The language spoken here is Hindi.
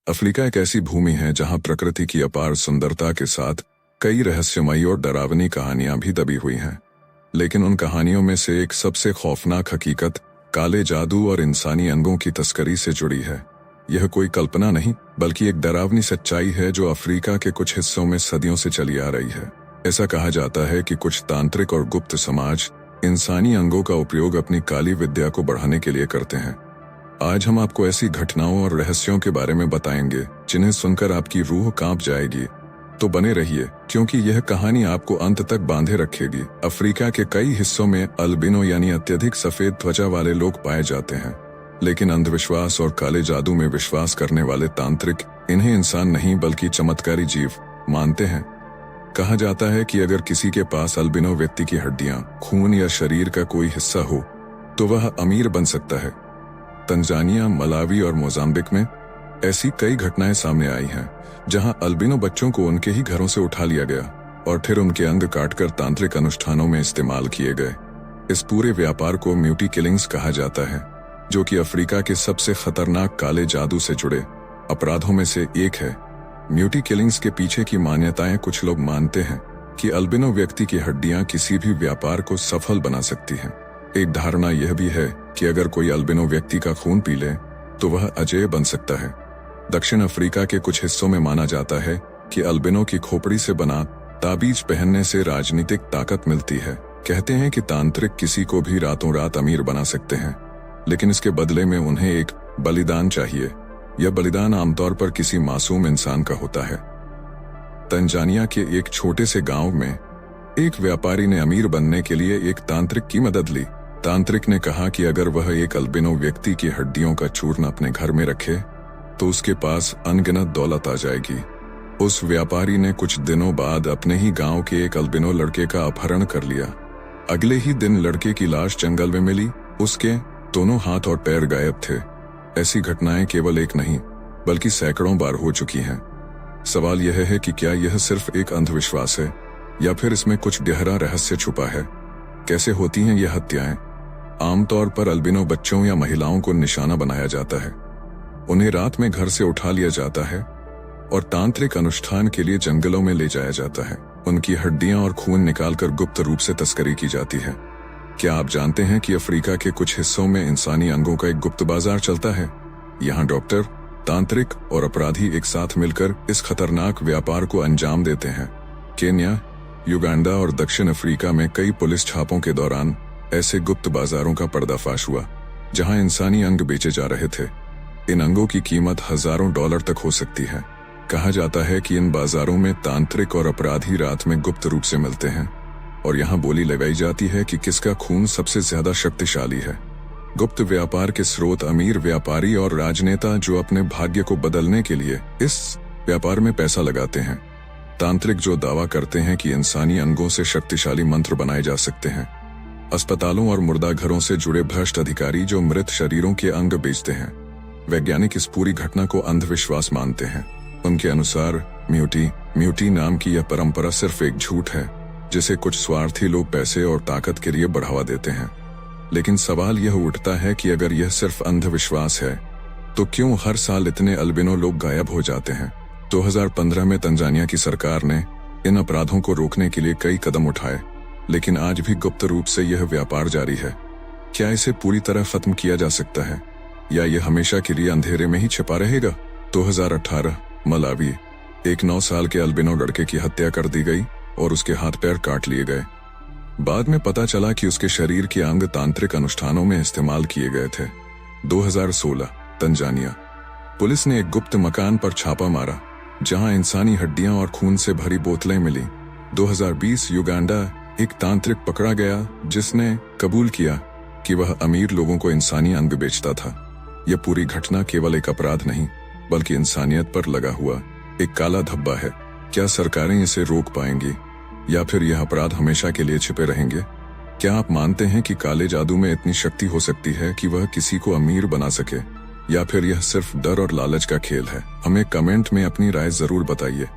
अफ्रीका एक ऐसी भूमि है जहां प्रकृति की अपार सुंदरता के साथ कई रहस्यमयी और डरावनी कहानियां भी दबी हुई हैं। लेकिन उन कहानियों में से एक सबसे खौफनाक हकीकत काले जादू और इंसानी अंगों की तस्करी से जुड़ी है। यह कोई कल्पना नहीं बल्कि एक डरावनी सच्चाई है जो अफ्रीका के कुछ हिस्सों में सदियों से चली आ रही है। ऐसा कहा जाता है कि कुछ तांत्रिक और गुप्त समाज इंसानी अंगों का उपयोग अपनी काली विद्या को बढ़ाने के लिए करते हैं। आज हम आपको ऐसी घटनाओं और रहस्यों के बारे में बताएंगे जिन्हें सुनकर आपकी रूह कांप जाएगी। तो बने रहिए क्योंकि यह कहानी आपको अंत तक बांधे रखेगी। अफ्रीका के कई हिस्सों में अल्बिनो यानी अत्यधिक सफेद त्वचा वाले लोग पाए जाते हैं, लेकिन अंधविश्वास और काले जादू में विश्वास करने वाले तांत्रिक इन्हें इंसान नहीं बल्कि चमत्कारी जीव मानते हैं। कहा जाता है कि अगर किसी के पास अल्बिनो व्यक्ति की हड्डियां, खून या शरीर का कोई हिस्सा हो तो वह अमीर बन सकता है। तंजानिया, मलावी और मोजाम्बिक में ऐसी कई घटनाएं सामने आई हैं जहां अल्बिनो बच्चों को उनके ही घरों से उठा लिया गया और फिर उनके अंग काटकर तांत्रिक अनुष्ठानों में इस्तेमाल किए गए। इस पूरे व्यापार को म्यूटी किलिंग्स कहा जाता है, जो कि अफ्रीका के सबसे खतरनाक काले जादू से जुड़े अपराधों में से एक है। म्यूटी किलिंग्स के पीछे की मान्यताएं कुछ लोग मानते हैं कि अल्बिनो व्यक्ति की हड्डियां किसी भी व्यापार को सफल बना सकती हैं। एक धारणा यह भी है कि अगर कोई अल्बिनो व्यक्ति का खून पी ले तो वह अजेय बन सकता है। दक्षिण अफ्रीका के कुछ हिस्सों में माना जाता है कि अल्बिनो की खोपड़ी से बना ताबीज पहनने से राजनीतिक ताकत मिलती है। कहते हैं कि तांत्रिक किसी को भी रातों रात अमीर बना सकते हैं, लेकिन इसके बदले में उन्हें एक बलिदान चाहिए। यह बलिदान आमतौर पर किसी मासूम इंसान का होता है। तंजानिया के एक छोटे से गांव में एक व्यापारी ने अमीर बनने के लिए एक तांत्रिक की मदद ली। तांत्रिक ने कहा कि अगर वह एक अल्बिनो व्यक्ति की हड्डियों का चूर्ण अपने घर में रखे तो उसके पास अनगिनत दौलत आ जाएगी। उस व्यापारी ने कुछ दिनों बाद अपने ही गांव के एक अल्बिनो लड़के का अपहरण कर लिया। अगले ही दिन लड़के की लाश जंगल में मिली। उसके दोनों हाथ और पैर गायब थे। ऐसी घटनाएं केवल एक नहीं बल्कि सैकड़ों बार हो चुकी हैं। सवाल यह है कि क्या यह सिर्फ एक अंधविश्वास है या फिर इसमें कुछ गहरा रहस्य छुपा है। कैसे होती हैं यह हत्याएं? आमतौर पर अल्बिनो बच्चों या महिलाओं को निशाना बनाया जाता है। उन्हें रात में घर से उठा लिया जाता है और तांत्रिक अनुष्ठान के लिए जंगलों में ले जाया जाता है। उनकी हड्डियां और खून निकालकर गुप्त रूप से तस्करी की जाती है। क्या आप जानते हैं कि अफ्रीका के कुछ हिस्सों में इंसानी अंगों का एक गुप्त बाजार चलता है? यहाँ डॉक्टर, तांत्रिक और अपराधी एक साथ मिलकर इस खतरनाक व्यापार को अंजाम देते हैं। केन्या, युगांडा और दक्षिण अफ्रीका में कई पुलिस छापों के दौरान ऐसे गुप्त बाजारों का पर्दाफाश हुआ जहां इंसानी अंग बेचे जा रहे थे। इन अंगों की कीमत हजारों डॉलर तक हो सकती है। कहा जाता है कि इन बाजारों में तांत्रिक और अपराधी रात में गुप्त रूप से मिलते हैं और यहाँ बोली लगाई जाती है कि किसका खून सबसे ज्यादा शक्तिशाली है। गुप्त व्यापार के स्रोत अमीर व्यापारी और राजनेता जो अपने भाग्य को बदलने के लिए इस व्यापार में पैसा लगाते हैं। तांत्रिक जो दावा करते हैं कि इंसानी अंगों से शक्तिशाली मंत्र बनाए जा सकते हैं। अस्पतालों और मुर्दा घरों से जुड़े भ्रष्ट अधिकारी जो मृत शरीरों के अंग बेचते हैं। वैज्ञानिक इस पूरी घटना को अंधविश्वास मानते हैं। उनके अनुसार म्यूटी नाम की यह परंपरा सिर्फ एक झूठ है जिसे कुछ स्वार्थी लोग पैसे और ताकत के लिए बढ़ावा देते हैं। लेकिन सवाल यह उठता है कि अगर यह सिर्फ अंधविश्वास है तो क्यों हर साल इतने अल्बिनो लोग गायब हो जाते हैं? 2015 में तंजानिया की सरकार ने इन अपराधों को रोकने के लिए कई कदम उठाए, लेकिन आज भी गुप्त रूप से यह व्यापार जारी है। क्या इसे पूरी तरह खत्म किया जा सकता है या यह हमेशा के लिए अंधेरे में ही छिपा रहेगा? 2018 मलावी, एक 9 साल के अल्बिनो लड़के की हत्या कर दी गई और उसके हाथ पैर काट लिए गए। बाद में पता चला कि उसके शरीर के अंग तांत्रिक अनुष्ठानों में इस्तेमाल किए गए थे। 2016 तंजानिया, पुलिस ने एक गुप्त मकान पर छापा मारा जहां इंसानी हड्डियां और खून से भरी बोतलें मिली। 2020 युगांडा, एक तांत्रिक पकड़ा गया जिसने कबूल किया कि वह अमीर लोगों को इंसानी अंग बेचता था। यह पूरी घटना केवल एक अपराध नहीं बल्कि इंसानियत पर लगा हुआ एक काला धब्बा है। क्या सरकारें इसे रोक पाएंगी या फिर यह अपराध हमेशा के लिए छिपे रहेंगे? क्या आप मानते हैं कि काले जादू में इतनी शक्ति हो सकती है कि वह किसी को अमीर बना सके, या फिर यह सिर्फ डर और लालच का खेल है? हमें कमेंट में अपनी राय जरूर बताइए।